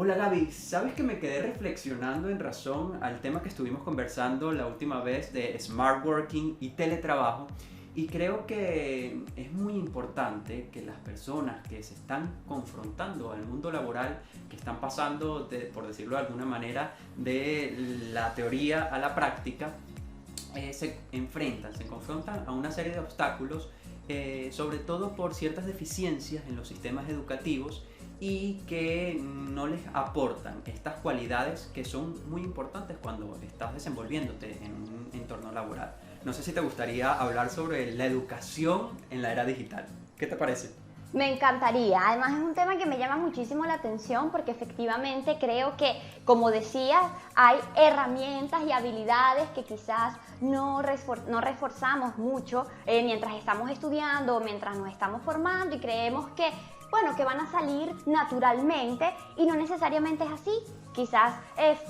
Hola Gaby, sabes que me quedé reflexionando en razón al tema que estuvimos conversando la última vez de smart working y teletrabajo, y creo que es muy importante que las personas que se están confrontando al mundo laboral, que están pasando, por decirlo de alguna manera, de la teoría a la práctica, se confrontan a una serie de obstáculos, sobre todo por ciertas deficiencias en los sistemas educativos y que no les aportan estas cualidades que son muy importantes cuando estás desenvolviéndote en un entorno laboral. No sé si te gustaría hablar sobre la educación en la era digital. ¿Qué te parece? Me encantaría, además es un tema que me llama muchísimo la atención porque efectivamente creo que, como decías, hay herramientas y habilidades que quizás no reforzamos mucho mientras estamos estudiando o mientras nos estamos formando y creemos que, bueno, que van a salir naturalmente y no necesariamente es así. Quizás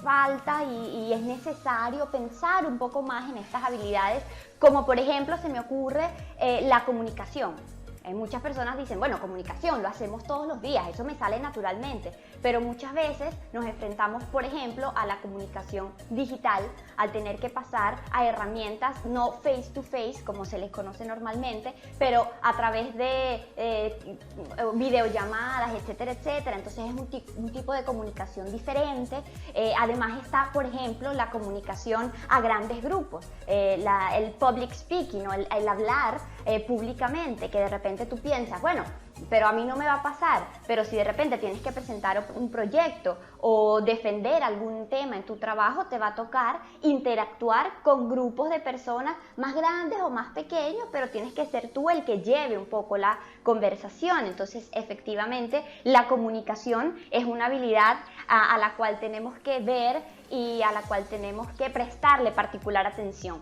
falta y es necesario pensar un poco más en estas habilidades, como por ejemplo se me ocurre la comunicación. Muchas personas dicen, bueno, comunicación, lo hacemos todos los días, eso me sale naturalmente, pero muchas veces nos enfrentamos, por ejemplo, a la comunicación digital, al tener que pasar a herramientas no face to face, como se les conoce normalmente, pero a través de videollamadas, etcétera, etcétera. Entonces es un tipo de comunicación diferente. Además está, por ejemplo, la comunicación a grandes grupos, el public speaking, o el hablar públicamente, que de repente tú piensas, bueno, pero a mí no me va a pasar, pero si de repente tienes que presentar un proyecto o defender algún tema en tu trabajo, te va a tocar interactuar con grupos de personas más grandes o más pequeños, pero tienes que ser tú el que lleve un poco la conversación. Entonces, efectivamente, la comunicación es una habilidad a la cual tenemos que ver y a la cual tenemos que prestarle particular atención.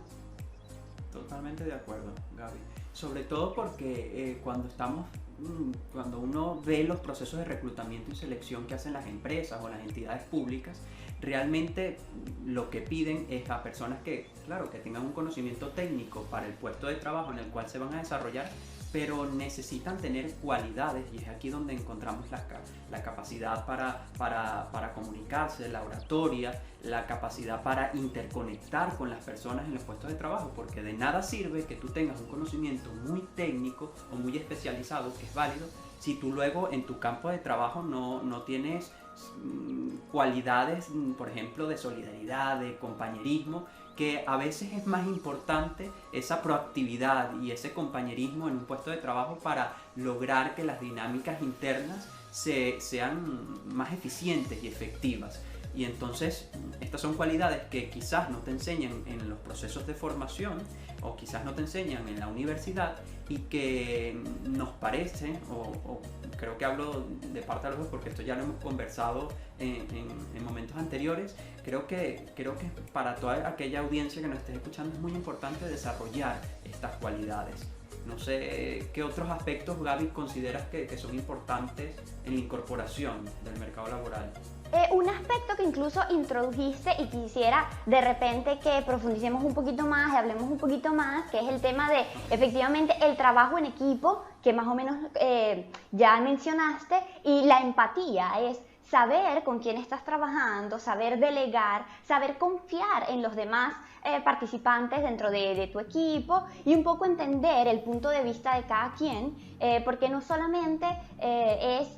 Totalmente de acuerdo, Gaby. Sobre todo porque cuando uno ve los procesos de reclutamiento y selección que hacen las empresas o las entidades públicas, realmente lo que piden es a personas que, claro, que tengan un conocimiento técnico para el puesto de trabajo en el cual se van a desarrollar, pero necesitan tener cualidades, y es aquí donde encontramos la capacidad para comunicarse, la oratoria, la capacidad para interconectar con las personas en los puestos de trabajo, porque de nada sirve que tú tengas un conocimiento muy técnico o muy especializado, que es válido, si tú luego en tu campo de trabajo no tienes cualidades, por ejemplo, de solidaridad, de compañerismo, que a veces es más importante esa proactividad y ese compañerismo en un puesto de trabajo para lograr que las dinámicas internas sean más eficientes y efectivas. Y entonces estas son cualidades que quizás no te enseñan en los procesos de formación o quizás no te enseñan en la universidad, y que nos parece, o creo que hablo de parte de los dos porque esto ya lo hemos conversado en momentos anteriores, creo que para toda aquella audiencia que nos esté escuchando es muy importante desarrollar estas cualidades. No sé qué otros aspectos, Gaby, consideras que son importantes en la incorporación del mercado laboral. Un aspecto que incluso introdujiste y quisiera de repente que profundicemos un poquito más y hablemos un poquito más, que es el tema de efectivamente el trabajo en equipo, que más o menos ya mencionaste, y la empatía es saber con quién estás trabajando, saber delegar, saber confiar en los demás participantes dentro de tu equipo y un poco entender el punto de vista de cada quien, porque no solamente es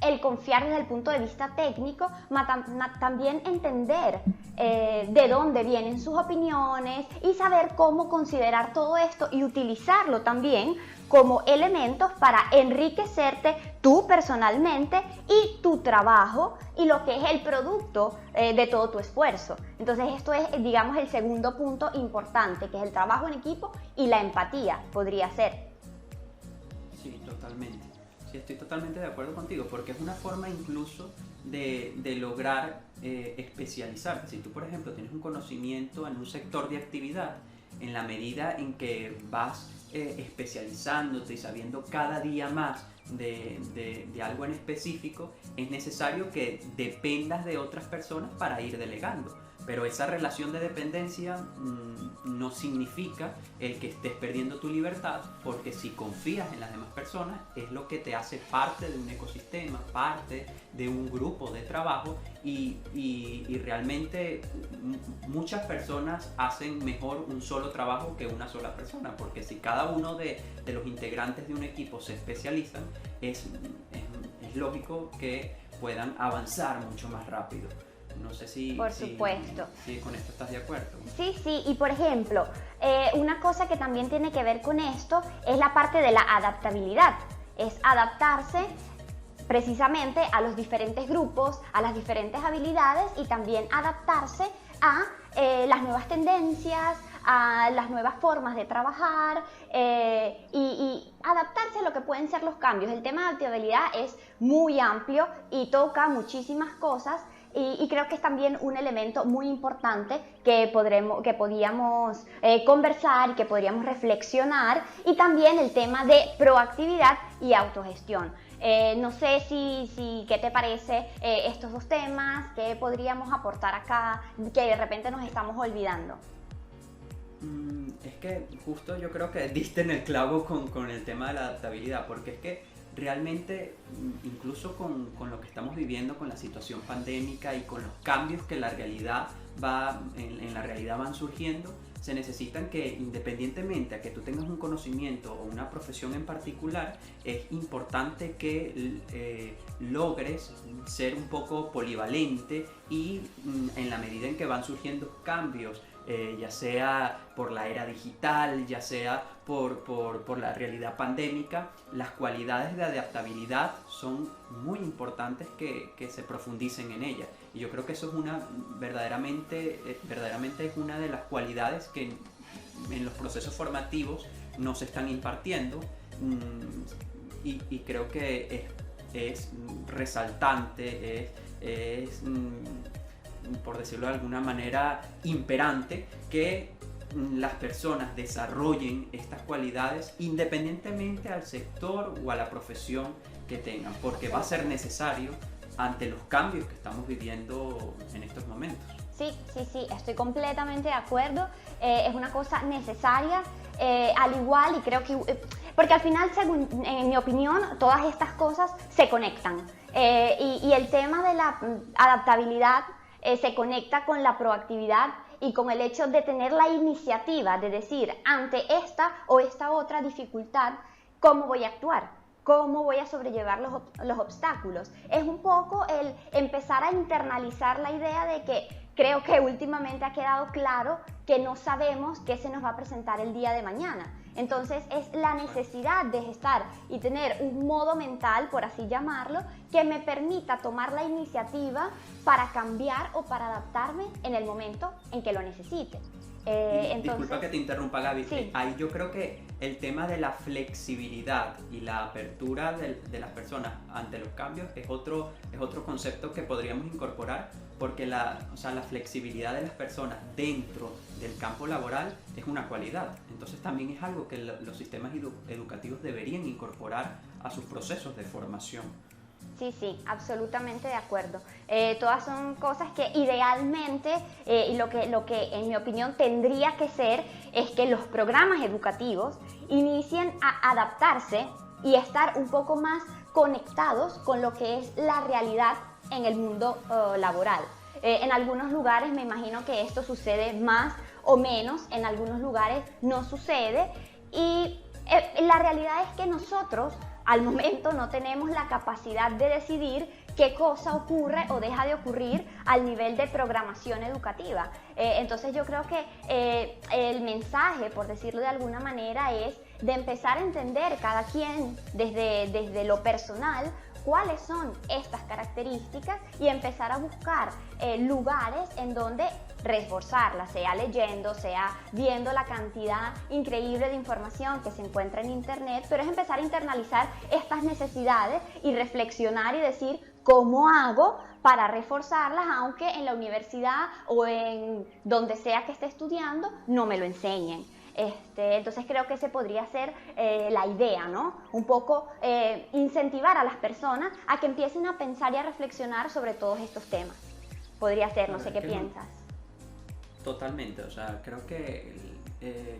el confiar desde el punto de vista técnico, también entender de dónde vienen sus opiniones y saber cómo considerar todo esto y utilizarlo también como elementos para enriquecerte tú personalmente y tu trabajo y lo que es el producto de todo tu esfuerzo. Entonces esto es, digamos, el segundo punto importante, que es el trabajo en equipo y la empatía, podría ser. Sí, totalmente. Sí, estoy totalmente de acuerdo contigo, porque es una forma incluso de lograr especializarte. Si tú, por ejemplo, tienes un conocimiento en un sector de actividad, en la medida en que vas especializándote y sabiendo cada día más de algo en específico, es necesario que dependas de otras personas para ir delegando. pero esa relación de dependencia no significa el que estés perdiendo tu libertad, porque si confías en las demás personas es lo que te hace parte de un ecosistema, parte de un grupo de trabajo y realmente muchas personas hacen mejor un solo trabajo que una sola persona, porque si cada uno de los integrantes de un equipo se especializan, es lógico que puedan avanzar mucho más rápido. No sé si, por supuesto. Si con esto estás de acuerdo. Sí, sí, y por ejemplo, una cosa que también tiene que ver con esto es la parte de la adaptabilidad. Es adaptarse precisamente a los diferentes grupos, a las diferentes habilidades y también adaptarse a las nuevas tendencias, a las nuevas formas de trabajar y adaptarse a lo que pueden ser los cambios. El tema de adaptabilidad es muy amplio y toca muchísimas cosas. Y creo que es también un elemento muy importante que podríamos conversar y que podríamos reflexionar, y también el tema de proactividad y autogestión. No sé qué te parece estos dos temas, qué podríamos aportar acá, que de repente nos estamos olvidando. Es que justo yo creo que diste en el clavo con el tema de la adaptabilidad, porque es que realmente, incluso con lo que estamos viviendo, con la situación pandémica y con los cambios que en la realidad van surgiendo, se necesitan que, independientemente a que tú tengas un conocimiento o una profesión en particular, es importante que logres ser un poco polivalente y en la medida en que van surgiendo cambios, ya sea por la era digital, ya sea por la realidad pandémica, las cualidades de adaptabilidad son muy importantes que se profundicen en ellas. Y yo creo que eso es verdaderamente es una de las cualidades que en los procesos formativos nos están impartiendo, y creo que es resaltante, por decirlo de alguna manera, imperante que las personas desarrollen estas cualidades independientemente al sector o a la profesión que tengan, porque va a ser necesario ante los cambios que estamos viviendo en estos momentos. Sí, estoy completamente de acuerdo. Es una cosa necesaria, al igual, y creo que, porque al final, en mi opinión, todas estas cosas se conectan. Y el tema de la adaptabilidad se conecta con la proactividad y con el hecho de tener la iniciativa de decir, ante esta o esta otra dificultad, ¿cómo voy a actuar? ¿Cómo voy a sobrellevar los obstáculos? Es un poco el empezar a internalizar la idea de que creo que últimamente ha quedado claro que no sabemos qué se nos va a presentar el día de mañana. Entonces es la necesidad de estar y tener un modo mental, por así llamarlo, que me permita tomar la iniciativa para cambiar o para adaptarme en el momento en que lo necesite. Disculpa que te interrumpa, Gaby. Sí. Ahí yo creo que el tema de la flexibilidad y la apertura de las personas ante los cambios es otro concepto que podríamos incorporar, porque la flexibilidad de las personas dentro del campo laboral es una cualidad. Entonces también es algo que los sistemas educativos deberían incorporar a sus procesos de formación. Sí, absolutamente de acuerdo. Todas son cosas que idealmente, y lo que en mi opinión tendría que ser, es que los programas educativos inicien a adaptarse y estar un poco más conectados con lo que es la realidad en el mundo laboral. En algunos lugares me imagino que esto sucede más o menos, en algunos lugares no sucede, y la realidad es que nosotros al momento no tenemos la capacidad de decidir qué cosa ocurre o deja de ocurrir al nivel de programación educativa. Entonces yo creo que el mensaje, por decirlo de alguna manera, es de empezar a entender cada quien desde lo personal cuáles son estas características y empezar a buscar lugares en donde reforzarlas, sea leyendo, sea viendo la cantidad increíble de información que se encuentra en internet, pero es empezar a internalizar estas necesidades y reflexionar y decir cómo hago para reforzarlas, aunque en la universidad o en donde sea que esté estudiando no me lo enseñen. Entonces creo que ese podría ser la idea, ¿no? Un poco incentivar a las personas a que empiecen a pensar y a reflexionar sobre todos estos temas. Podría ser, no sé qué piensas. Totalmente, o sea, creo que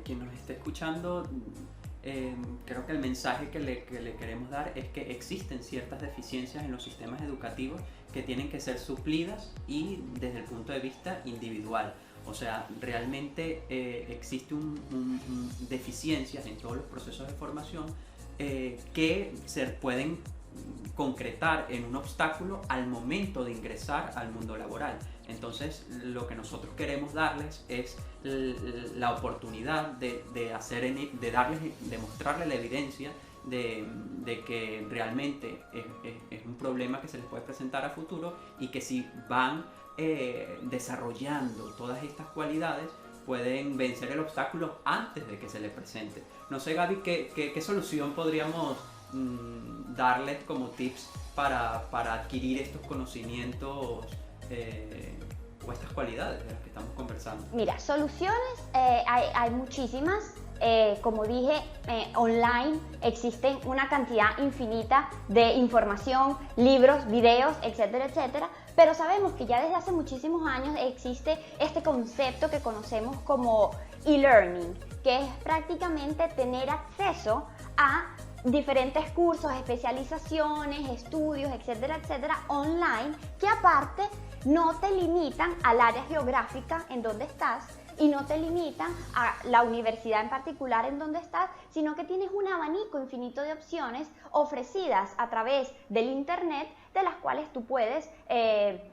quien nos esté escuchando, creo que el mensaje que le queremos dar es que existen ciertas deficiencias en los sistemas educativos que tienen que ser suplidas y desde el punto de vista individual. O sea, realmente existe deficiencias en todos los procesos de formación que se pueden concretar en un obstáculo al momento de ingresar al mundo laboral. Entonces, lo que nosotros queremos darles es la oportunidad de mostrarles la evidencia de que realmente es un problema que se les puede presentar a futuro y que si van desarrollando todas estas cualidades pueden vencer el obstáculo antes de que se les presente. No sé, Gaby, ¿qué solución podríamos darles como tips para adquirir estos conocimientos o estas cualidades de las que estamos conversando? Mira, soluciones hay muchísimas. Como dije, online existen una cantidad infinita de información, libros, videos, etcétera, etcétera, pero sabemos que ya desde hace muchísimos años existe este concepto que conocemos como e-learning, que es prácticamente tener acceso a diferentes cursos, especializaciones, estudios, etcétera, etcétera, online, que aparte no te limitan al área geográfica en donde estás y no te limitan a la universidad en particular en donde estás, sino que tienes un abanico infinito de opciones ofrecidas a través del internet de las cuales tú puedes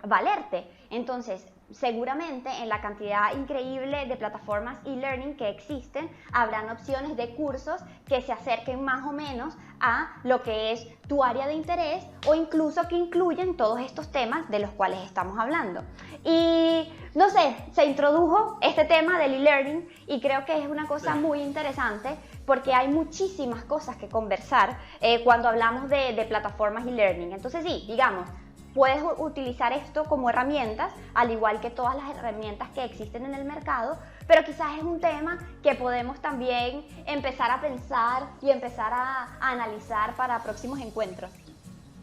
valerte. Entonces, seguramente en la cantidad increíble de plataformas e-learning que existen, habrán opciones de cursos que se acerquen más o menos a lo que es tu área de interés o incluso que incluyen todos estos temas de los cuales estamos hablando. Y no sé, se introdujo este tema del e-learning y creo que es una cosa muy interesante porque hay muchísimas cosas que conversar cuando hablamos de plataformas e-learning. Entonces sí, digamos, puedes utilizar esto como herramientas, al igual que todas las herramientas que existen en el mercado, pero quizás es un tema que podemos también empezar a pensar y empezar a analizar para próximos encuentros.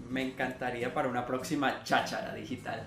Me encantaría para una próxima cháchara digital.